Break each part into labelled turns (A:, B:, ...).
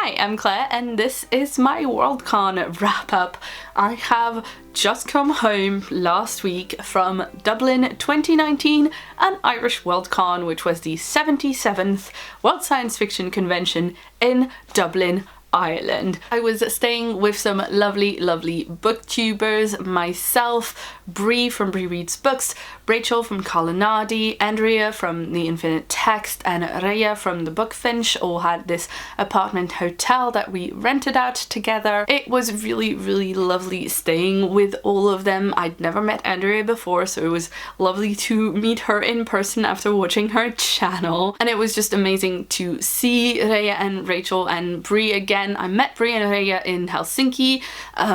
A: Hi, I'm Claire and this is my Worldcon wrap up. I have just come home last week from Dublin 2019 and Irish Worldcon, which was the 77th World Science Fiction Convention in Dublin, Ireland. I was staying with some lovely booktubers, myself, Brie from Brie Reads Books, Rachel from Colonnade, Andrea from The Infinite Text, and Rhea from The Bookfinch all had this apartment hotel that we rented out together. It was really lovely staying with all of them. I'd never met Andrea before, so it was lovely to meet her in person after watching her channel. And it was just amazing to see Rhea and Rachel and Brie again. I met Brie and Rhea in Helsinki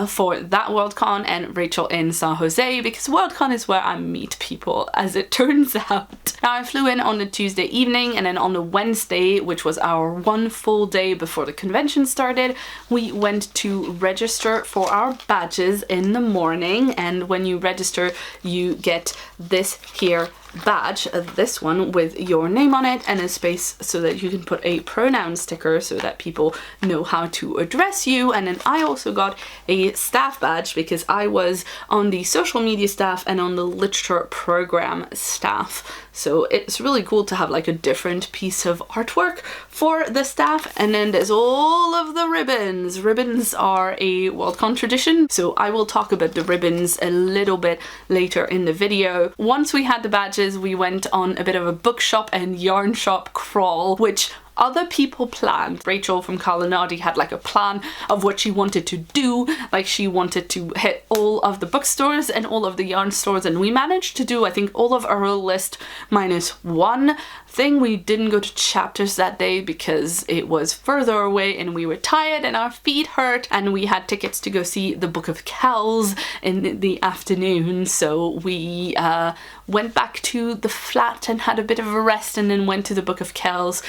A: for that Worldcon and Rachel in San Jose, because Worldcon is where I meet people, as it turns out. Now I flew in on the Tuesday evening, and then on the Wednesday, which was our one full day before the convention started, we went to register for our badges in the morning. And when you register, you get this here badge, this one with your name on it and a space so that you can put a pronoun sticker so that people know how to address you. And then I also got a staff badge because I was on the social media staff and on the literature program staff. So it's really cool to have like a different piece of artwork for the staff. And then there's all of the ribbons. Ribbons are a Worldcon tradition, so I will talk about the ribbons a little bit later in the video. Once we had the badges, we went on a bit of a bookshop and yarn shop crawl, which other people planned. Rachel from Colonnade had like a plan of what she wanted to do, like she wanted to hit all of the bookstores and all of the yarn stores, and we managed to do I think all of our list minus one thing. We didn't go to Chapters that day because it was further away and we were tired and our feet hurt, and we had tickets to go see the Book of Kells in the afternoon, so we went back to the flat and had a bit of a rest and then went to the Book of Kells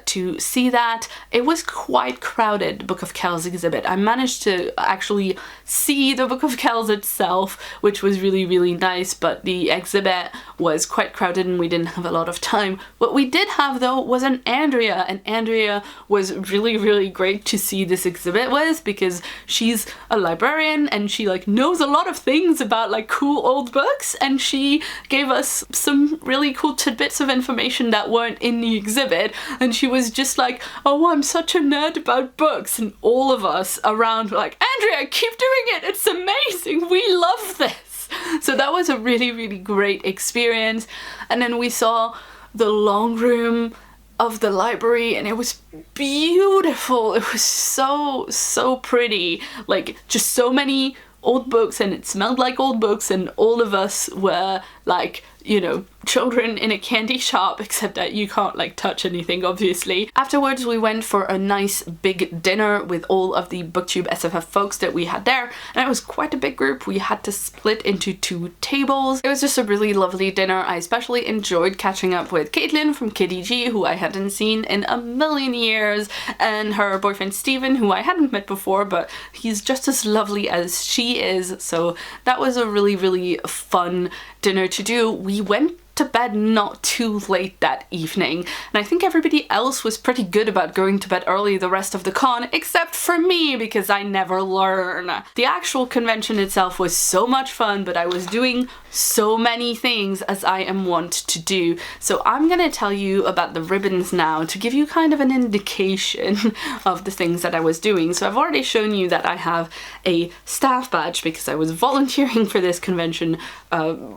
A: to see that. It was quite crowded, the Book of Kells exhibit. I managed to actually see the Book of Kells itself, which was really nice, but the exhibit was quite crowded and we didn't have a lot of time. What we did have though was an Andrea, and Andrea was really great to see this exhibit with, because she's a librarian and she like knows a lot of things about like cool old books, and she gave us some really cool tidbits of information that weren't in the exhibit. And she was just like, oh, I'm such a nerd about books, and all of us around were like, Andrea, keep doing it, it's amazing, we love this. So that was a really great experience. And then we saw the long room of the library and it was beautiful. It was so pretty, like just so many old books, and it smelled like old books, and all of us were like, you know, children in a candy shop, except that you can't like touch anything obviously. Afterwards we went for a nice big dinner with all of the BookTube SFF folks that we had there, and it was quite a big group. We had to split into 2 tables. It was just a really lovely dinner. I especially enjoyed catching up with Caitlin from KDG, who I hadn't seen in a million years, and her boyfriend Steven, who I hadn't met before, but he's just as lovely as she is. So that was a really fun dinner to do. We went to bed not too late that evening, and I think everybody else was pretty good about going to bed early the rest of the con, except for me, because I never learn. The actual convention itself was so much fun, but I was doing so many things, as I am wont to do. So I'm gonna tell you about the ribbons now to give you kind of an indication of the things that I was doing. So I've already shown you that I have a staff badge because I was volunteering for this convention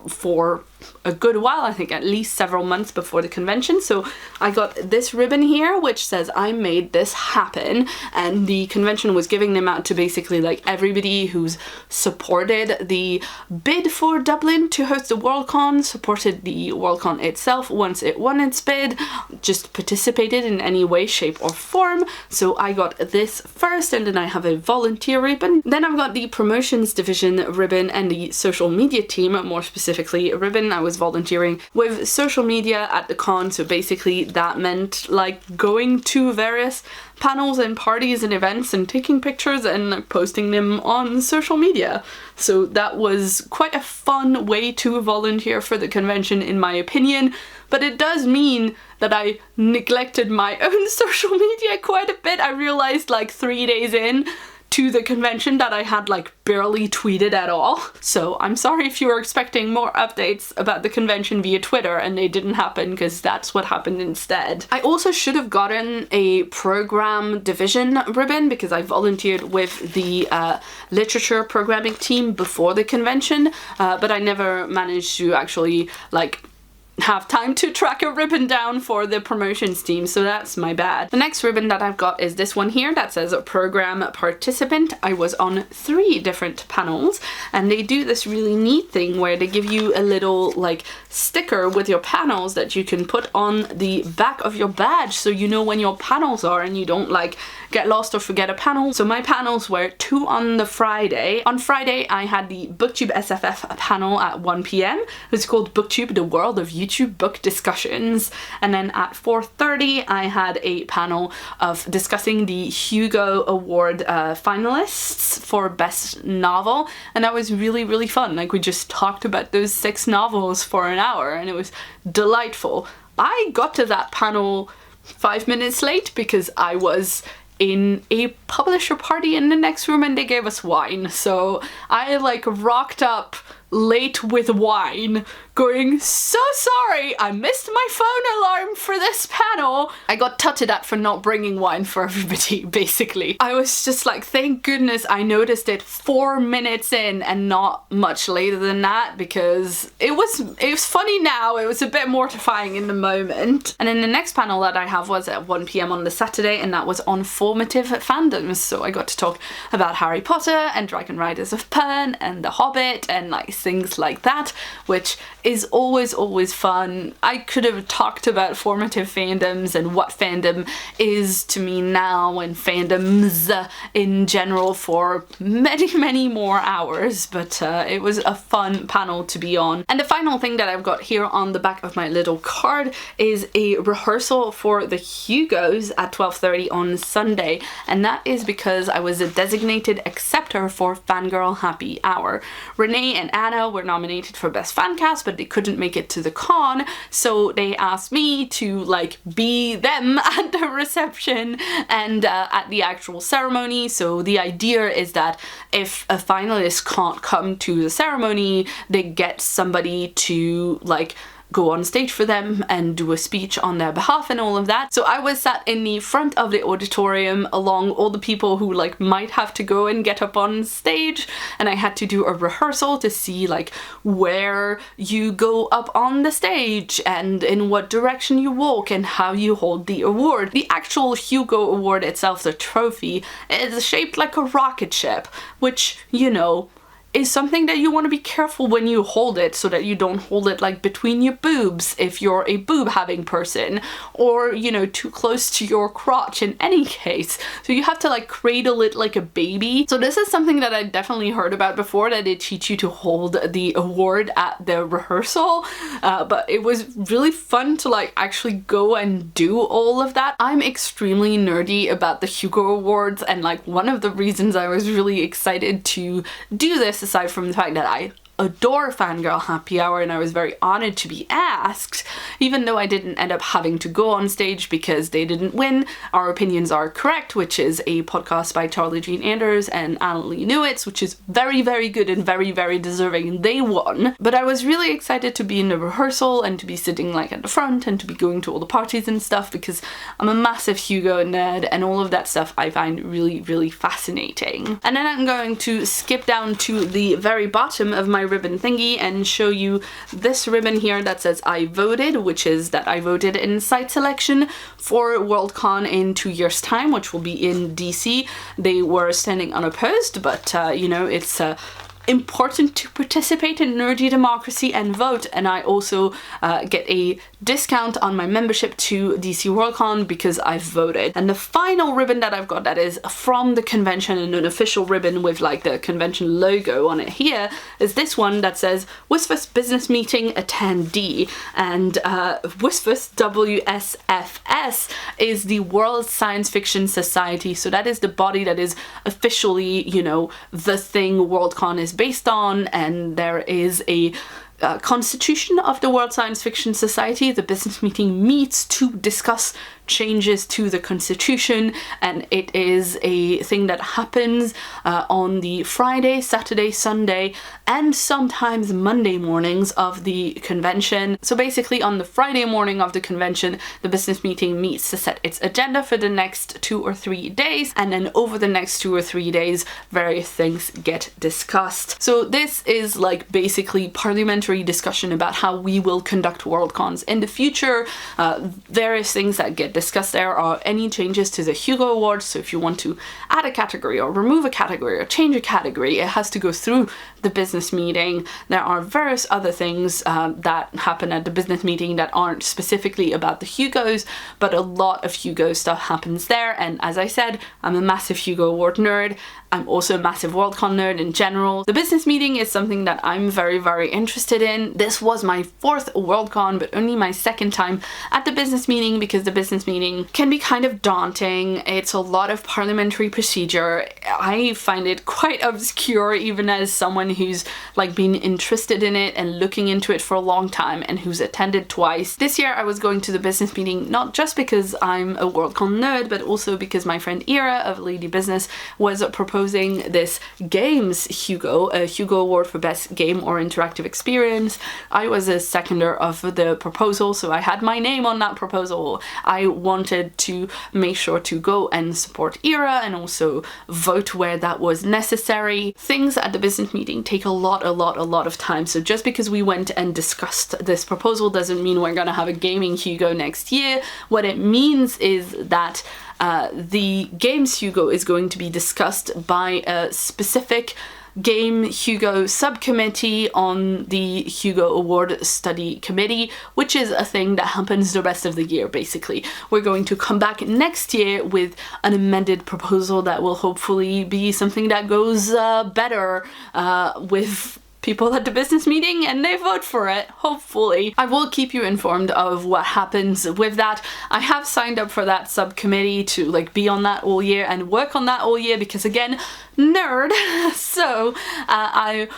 A: for a good while, I think at least several months before the convention. So I got this ribbon here which says I made this happen, and the convention was giving them out to basically like everybody who's supported the bid for Dublin to host the Worldcon, supported the Worldcon itself once it won its bid, just participated in any way, shape or form. So I got this first, and then I have a volunteer ribbon. Then I've got the promotions division ribbon and the social media team, more specifically ribbon. I was volunteering with social media at the con, so basically that meant like going to various panels and parties and events and taking pictures and like posting them on social media. So that was quite a fun way to volunteer for the convention in my opinion. but it does mean that I neglected my own social media quite a bit. I realized like 3 days in to the convention that I had like barely tweeted at all. So I'm sorry if you were expecting more updates about the convention via Twitter and they didn't happen, because that's what happened instead. I also should have gotten a program division ribbon because I volunteered with the literature programming team before the convention, but I never managed to actually like have time to track a ribbon down for the promotions team, so that's my bad. The next ribbon that I've got is this one here that says program participant. I was on 3 different panels, and they do this really neat thing where they give you a little like sticker with your panels that you can put on the back of your badge, so you know when your panels are and you don't like get lost or forget a panel. So my panels were 2 on the Friday. On Friday I had the BookTube SFF panel at 1 p.m. It's called BookTube, the world of YouTube book discussions. And then at 4:30 I had a panel of discussing the Hugo Award finalists for best novel, and that was really fun. Like, we just talked about those 6 novels for an hour and it was delightful. I got to that panel 5 minutes late because I was in a publisher party in the next room and they gave us wine, so I like rocked up late with wine going, so sorry, I missed my phone alarm for this panel. I got tutted at for not bringing wine for everybody, basically. I was just like, thank goodness I noticed it 4 minutes in and not much later than that, because it was funny now, it was a bit mortifying in the moment. And then the next panel that I have was at 1 p.m. on the Saturday, and that was on formative fandoms. So I got to talk about Harry Potter and Dragon Riders of Pern and The Hobbit and like things like that, which is always fun. I could have talked about formative fandoms and what fandom is to me now and fandoms in general for many more hours, but it was a fun panel to be on. And the final thing that I've got here on the back of my little card is a rehearsal for the Hugos at 12:30 on Sunday, and that is because I was a designated acceptor for Fangirl Happy Hour. Renee and Anna were nominated for Best Fan Cast, but they couldn't make it to the con, so they asked me to like be them at the reception and at the actual ceremony. So the idea is that if a finalist can't come to the ceremony, they get somebody to like go on stage for them and do a speech on their behalf and all of that. So I was sat in the front of the auditorium along all the people who like might have to go and get up on stage, and I had to do a rehearsal to see like where you go up on the stage and in what direction you walk and how you hold the award. The actual Hugo Award itself, the trophy, is shaped like a rocket ship, which, you know, is something that you want to be careful when you hold it, so that you don't hold it like between your boobs if you're a boob having person, or, you know, too close to your crotch in any case. So you have to like cradle it like a baby. So this is something that I definitely heard about before, that they teach you to hold the award at the rehearsal, but it was really fun to like actually go and do all of that. I'm extremely nerdy about the Hugo Awards, and like one of the reasons I was really excited to do this, aside from the fact that I adore Fangirl Happy Hour and I was very honored to be asked, even though I didn't end up having to go on stage because they didn't win Our Opinions Are Correct, which is a podcast by Charlie Jean Anders and Annalie Newitz, which is very good and very deserving. They won. But I was really excited to be in the rehearsal and to be sitting like at the front and to be going to all the parties and stuff, because I'm a massive Hugo nerd and all of that stuff I find really fascinating. And then I'm going to skip down to the very bottom of my ribbon thingy and show you this ribbon here that says I voted, which is that I voted in site selection for Worldcon in 2 years time, which will be in DC. They were standing unopposed, but you know, it's important to participate in nerdy democracy and vote, and I also get a discount on my membership to DC Worldcon because I've voted. And the final ribbon that I've got that is from the convention and an official ribbon with like the convention logo on it here is this one that says WSFS Business Meeting Attendee, and WSFS, WSFS, is the World Science Fiction Society, so that is the body that is officially, you know, the thing Worldcon is based on, and there is a constitution of the World Science Fiction Society. The business meeting meets to discuss changes to the constitution, and it is a thing that happens on the Friday, Saturday, Sunday, and sometimes Monday mornings of the convention. So basically on the Friday morning of the convention, the business meeting meets to set its agenda for the next 2 or 3 days, and then over the next 2 or 3 days various things get discussed. So this is like basically parliamentary discussion about how we will conduct Worldcons in the future. Various things that get discussed there are any changes to the Hugo Awards. So if you want to add a category or remove a category or change a category, it has to go through the business meeting. There are various other things that happen at the business meeting that aren't specifically about the Hugos, but a lot of Hugo stuff happens there. And as I said, I'm a massive Hugo Award nerd. I'm also a massive Worldcon nerd in general. The business meeting is something that I'm very, very interested in. This was my 4th Worldcon, but only my 2nd time at the business meeting, because the business meeting can be kind of daunting. It's a lot of parliamentary procedure. I find it quite obscure, even as someone who's like been interested in it and looking into it for a long time and who's attended twice. This year I was going to the business meeting not just because I'm a Worldcon nerd, but also because my friend Ira of Lady Business was proposing this Games Hugo, a Hugo Award for Best Game or Interactive Experience. I was a seconder of the proposal, so I had my name on that proposal. I wanted to make sure to go and support Ira and also vote where that was necessary. Things at the business meeting take a lot of time, so just because we went and discussed this proposal doesn't mean we're gonna have a gaming Hugo next year. What it means is that the Games Hugo is going to be discussed by a specific Game Hugo subcommittee on the Hugo Award Study Committee, which is a thing that happens the rest of the year, basically. We're going to come back next year with an amended proposal that will hopefully be something that goes better with people at the business meeting and they vote for it, hopefully. I will keep you informed of what happens with that. I have signed up for that subcommittee to like be on that all year and work on that all year because, again, nerd. So I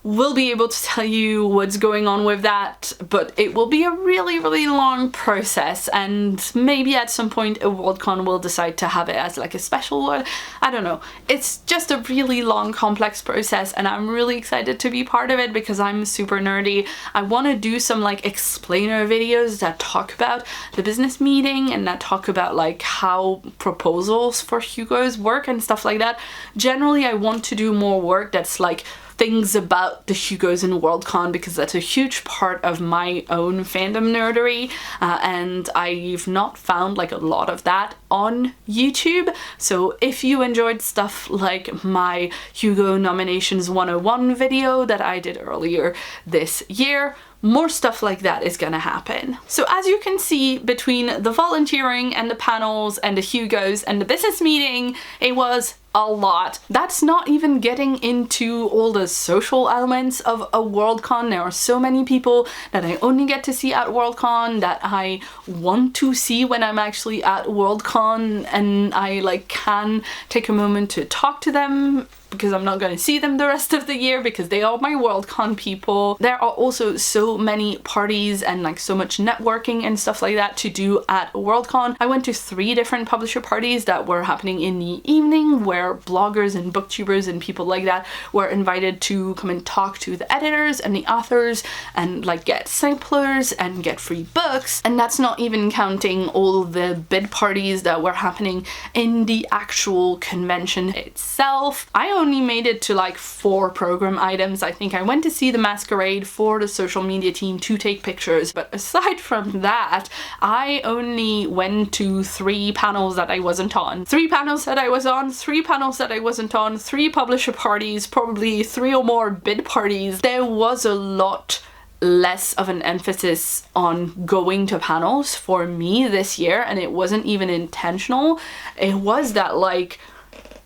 A: will be able to tell you what's going on with that, but it will be a really long process, and maybe at some point a Worldcon will decide to have it as like a special one. I don't know. It's just a really long, complex process, and I'm really excited to be part of it because I'm super nerdy. I want to do some like explainer videos that talk about the business meeting and that talk about like how proposals for Hugos work and stuff like that. Generally, I want to do more work that's like things about the Hugos in Worldcon, because that's a huge part of my own fandom nerdery, and I've not found like a lot of that on YouTube. So if you enjoyed stuff like my Hugo Nominations 101 video that I did earlier this year, more stuff like that is gonna happen. So as you can see, between the volunteering and the panels and the Hugos and the business meeting, it was a lot. That's not even getting into all the social elements of a Worldcon. There are so many people that I only get to see at Worldcon that I want to see when I'm actually at Worldcon, and I like can take a moment to talk to them because I'm not going to see them the rest of the year because they are my Worldcon people. There are also so many parties and like so much networking and stuff like that to do at Worldcon. I went to 3 different publisher parties that were happening in the evening, where bloggers and booktubers and people like that were invited to come and talk to the editors and the authors and like get samplers and get free books. And that's not even counting all the bid parties that were happening in the actual convention itself. I only made it to like 4 program items. I think I went to see the masquerade for the social media team to take pictures, but aside from that, I only went to 3 panels that I wasn't on. 3 panels that I was on, 3 panels that I wasn't on, 3 publisher parties, probably 3 or more bid parties. There was a lot less of an emphasis on going to panels for me this year, and it wasn't even intentional. It was that like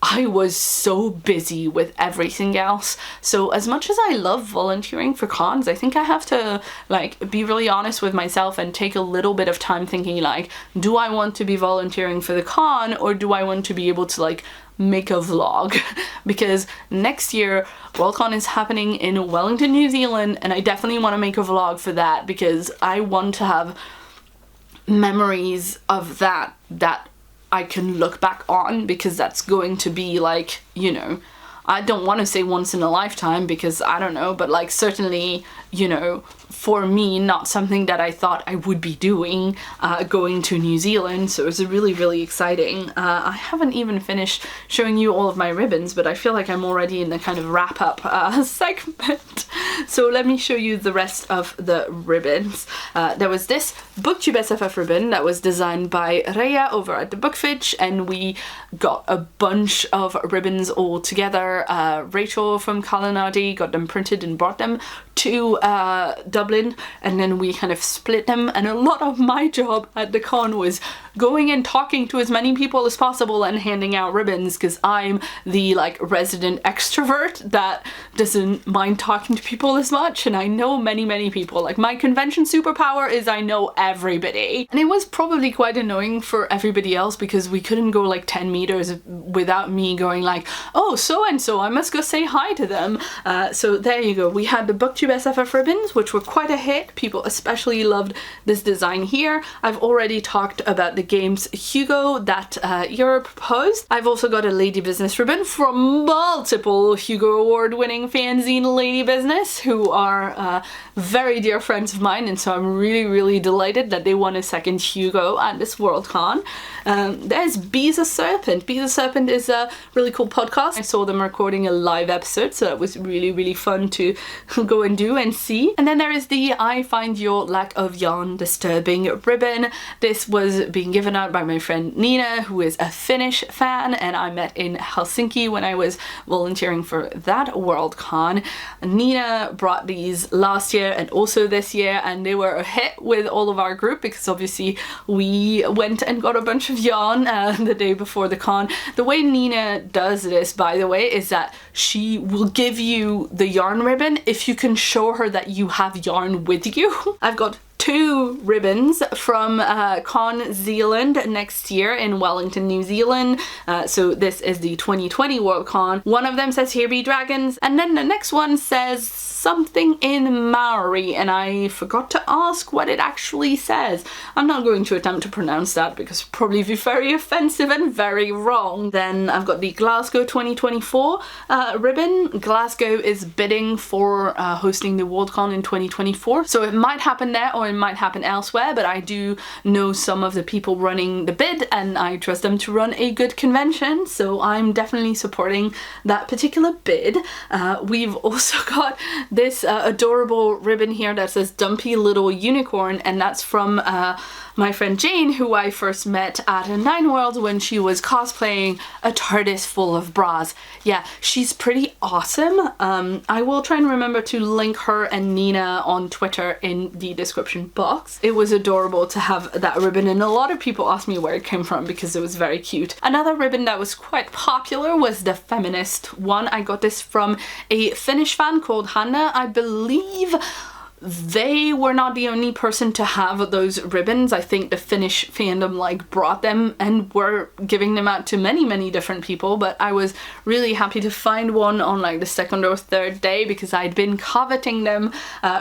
A: I was so busy with everything else. So as much as I love volunteering for cons, I think I have to like be really honest with myself and take a little bit of time thinking like, do I want to be volunteering for the con, or do I want to be able to like make a vlog? Because next year Worldcon is happening in Wellington, New Zealand, and I definitely want to make a vlog for that because I want to have memories of that I can look back on, because that's going to be like, you know, I don't want to say once in a lifetime because I don't know, but like certainly, you know, for me, not something that I thought I would be doing, going to New Zealand. So it was really, really exciting. I haven't even finished showing you all of my ribbons, but I feel like I'm already in the kind of wrap up segment. So let me show you the rest of the ribbons. There was this BookTube SFF ribbon that was designed by Rhea over at the Bookfitch, and we got a bunch of ribbons all together. Rachel from Kalanadi got them printed and brought them to Dublin, and then we kind of split them, and a lot of my job at the con was going and talking to as many people as possible and handing out ribbons, because I'm the like resident extrovert that doesn't mind talking to people as much, and I know many people. Like my convention superpower is I know everybody, and it was probably quite annoying for everybody else because we couldn't go like 10 meters without me going like, oh, so and so, I must go say hi to them. So there you go. We had the BookTube SFF ribbons, which were quite a hit. People especially loved this design here. I've already talked about the games Hugo that Europe proposed. I've also got a Lady Business ribbon from multiple Hugo Award winning fanzine Lady Business, who are very dear friends of mine, and so I'm really delighted that they won a second Hugo at this Worldcon. There's Bees a Serpent. Bees a Serpent is a really cool podcast. I saw them recording a live episode, so that was really fun to go and do and see. And then there is the I Find Your Lack of Yarn Disturbing ribbon. This was being given out by my friend Nina, who is a Finnish fan, and I met in Helsinki when I was volunteering for that Worldcon. Nina brought these last year and also this year, and they were a hit with all of our group because obviously we went and got a bunch of yarn the day before the con. The way Nina does this, by the way, is that she will give you the yarn ribbon if you can show her that you have yarn with you. I've got 2 ribbons from Con Zealand next year in Wellington, New Zealand. So this is the 2020 Worldcon. One of them says "Here be dragons," and then the next one says something in Maori, and I forgot to ask what it actually says. I'm not going to attempt to pronounce that because it'll probably be very offensive and very wrong. Then I've got the Glasgow 2024 ribbon. Glasgow is bidding for hosting the Worldcon in 2024, so it might happen there or it might happen elsewhere, but I do know some of the people running the bid and I trust them to run a good convention, so I'm definitely supporting that particular bid. We've also got this adorable ribbon here that says "Dumpy Little Unicorn," and that's from my friend Jane, who I first met at a Nine World when she was cosplaying a TARDIS full of bras. Yeah, she's pretty awesome. I will try and remember to link her and Nina on Twitter in the description box. It was adorable to have that ribbon, and a lot of people asked me where it came from because it was very cute. Another ribbon that was quite popular was the feminist one. I got this from a Finnish fan called Hanna. I believe they were not the only person to have those ribbons. I think the Finnish fandom like brought them and were giving them out to many different people, but I was really happy to find one on like the 2nd or 3rd day because I'd been coveting them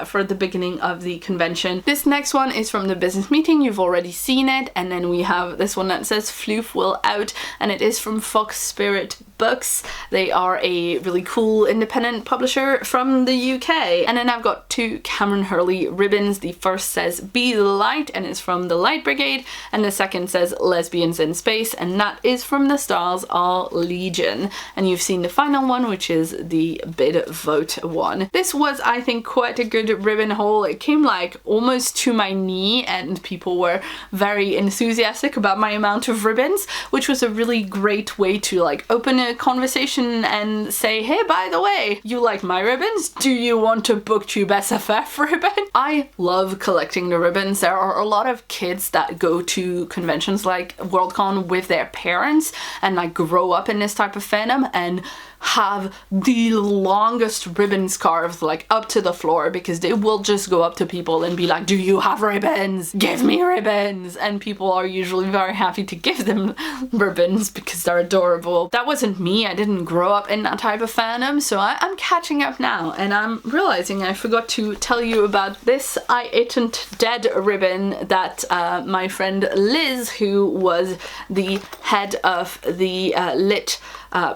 A: for the beginning of the convention. This next one is from the business meeting. You've already seen it. And then we have this one that says "Floof will out," and it is from Fox Spirit Books. They are a really cool independent publisher from the UK. And then I've got 2 Cameron Hurley ribbons. The first says "Be the Light" and is from the Light Brigade, and the second says "Lesbians in Space," and that is from the Stars Are Legion. And you've seen the final one, which is the bid vote one. This was, I think, quite a good ribbon haul. It came like almost to my knee and people were very enthusiastic about my amount of ribbons, which was a really great way to like open a a conversation and say, hey, by the way, you like my ribbons? Do you want a BookTube SFF ribbon? I love collecting the ribbons. There are a lot of kids that go to conventions like Worldcon with their parents and like grow up in this type of fandom and have the longest ribbon scarves like up to the floor, because they will just go up to people and be like, do you have ribbons? Give me ribbons. And people are usually very happy to give them ribbons because they're adorable. That wasn't me. I didn't grow up in that type of fandom, so I'm catching up now, and I'm realizing I forgot to tell you about this I Ain't Dead ribbon that my friend Liz, who was the head of the lit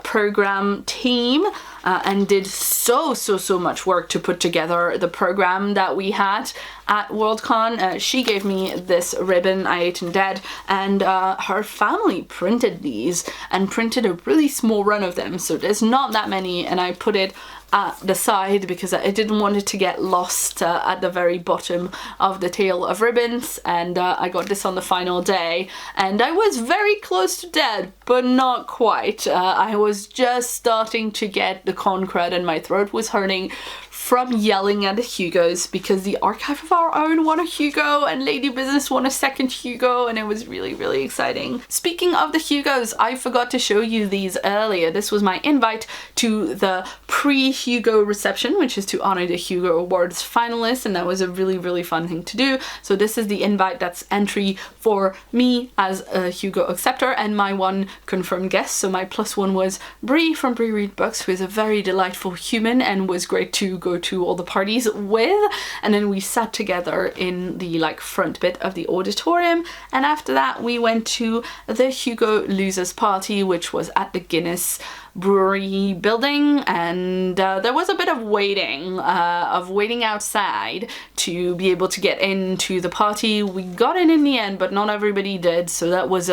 A: program team and did so much work to put together the program that we had at Worldcon. She gave me this ribbon, I Ain't Dead, and her family printed these and printed a really small run of them, so there's not that many, and I put it at the side because I didn't want it to get lost at the very bottom of the tail of ribbons. And I got this on the final day, and I was very close to dead, but not quite. I was just starting to get the con crud and my throat was hurting from yelling at the Hugos, because the Archive of Our Own won a Hugo and Lady Business won a second Hugo, and it was really exciting. Speaking of the Hugos, I forgot to show you these earlier. This was my invite to the pre-Hugo reception, which is to honor the Hugo Awards finalists, and that was a really fun thing to do. So this is the invite that's entry for me as a Hugo acceptor and my one confirmed guest. So my +1 was Brie from Brie Read Books, who is a very delightful human and was great to go to all the parties with. And then we sat together in the like front bit of the auditorium, and after that we went to the Hugo Losers Party, which was at the Guinness Brewery building, and there was a bit of waiting outside to be able to get into the party. We got in the end, but not everybody did, so that was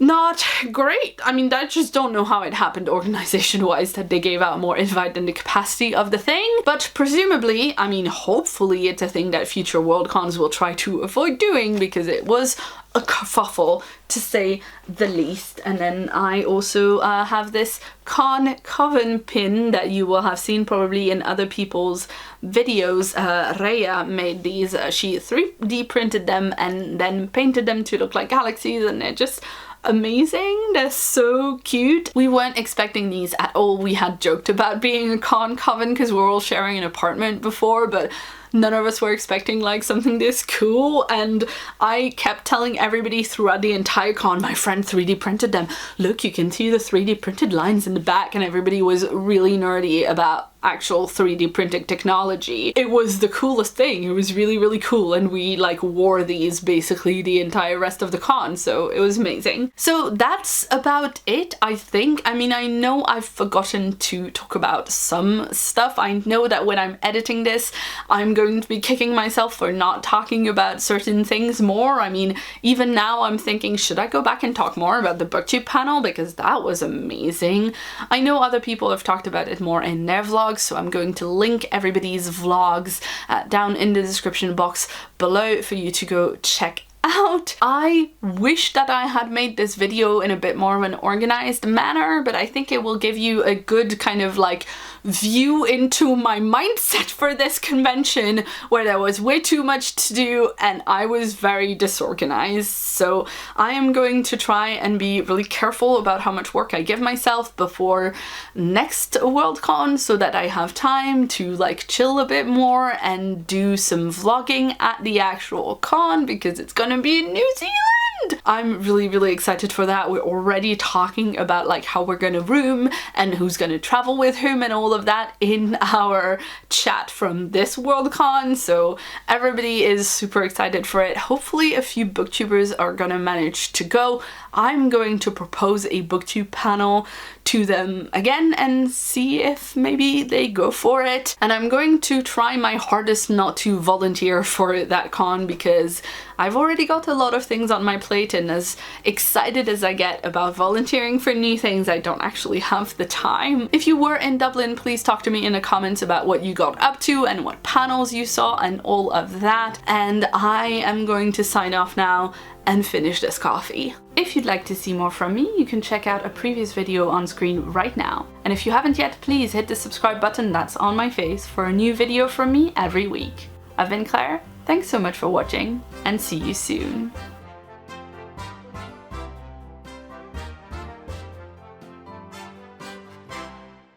A: not great. I mean, I just don't know how it happened organization-wise, that they gave out more invite than the capacity of the thing. But presumably, I mean, hopefully it's a thing that future Worldcons will try to avoid doing, because it was a kerfuffle, to say the least. And then I also have this Con Coven pin that you will have seen probably in other people's videos. Rhea made these. She 3D printed them and then painted them to look like galaxies, and they're just amazing. They're so cute. We weren't expecting these at all. We had joked about being a con coven because we're all sharing an apartment before, but none of us were expecting like something this cool. And I kept telling everybody throughout the entire con, my friend 3D printed them. Look, you can see the 3D printed lines in the back, and everybody was really nerdy about actual 3D printing technology. It was the coolest thing. It was really cool, and we like wore these basically the entire rest of the con, so it was amazing. So that's about it, I think. I mean, I know I've forgotten to talk about some stuff. I know that when I'm editing this, I'm going to be kicking myself for not talking about certain things more. I mean, even now I'm thinking, should I go back and talk more about the BookTube panel, because that was amazing. I know other people have talked about it more in their vlogs, so I'm going to link everybody's vlogs down in the description box below for you to go check out. I wish that I had made this video in a bit more of an organized manner, but I think it will give you a good kind of like view into my mindset for this convention, where there was way too much to do and I was very disorganized. So I am going to try and be really careful about how much work I give myself before next Worldcon, so that I have time to like chill a bit more and do some vlogging at the actual con, because it's gonna be in New Zealand. I'm really excited for that. We're already talking about like how we're gonna room and who's gonna travel with whom and all of that in our chat from this Worldcon, so everybody is super excited for it. Hopefully a few booktubers are gonna manage to go. I'm going to propose a booktube panel to them again and see if maybe they go for it. And I'm going to try my hardest not to volunteer for that con, because I've already got a lot of things on my plate, and as excited as I get about volunteering for new things, I don't actually have the time. If you were in Dublin, please talk to me in the comments about what you got up to and what panels you saw and all of that. And I am going to sign off now and finish this coffee. If you'd like to see more from me, you can check out a previous video on screen right now. And if you haven't yet, please hit the subscribe button that's on my face for a new video from me every week. I've been Claire, thanks so much for watching, and see you soon.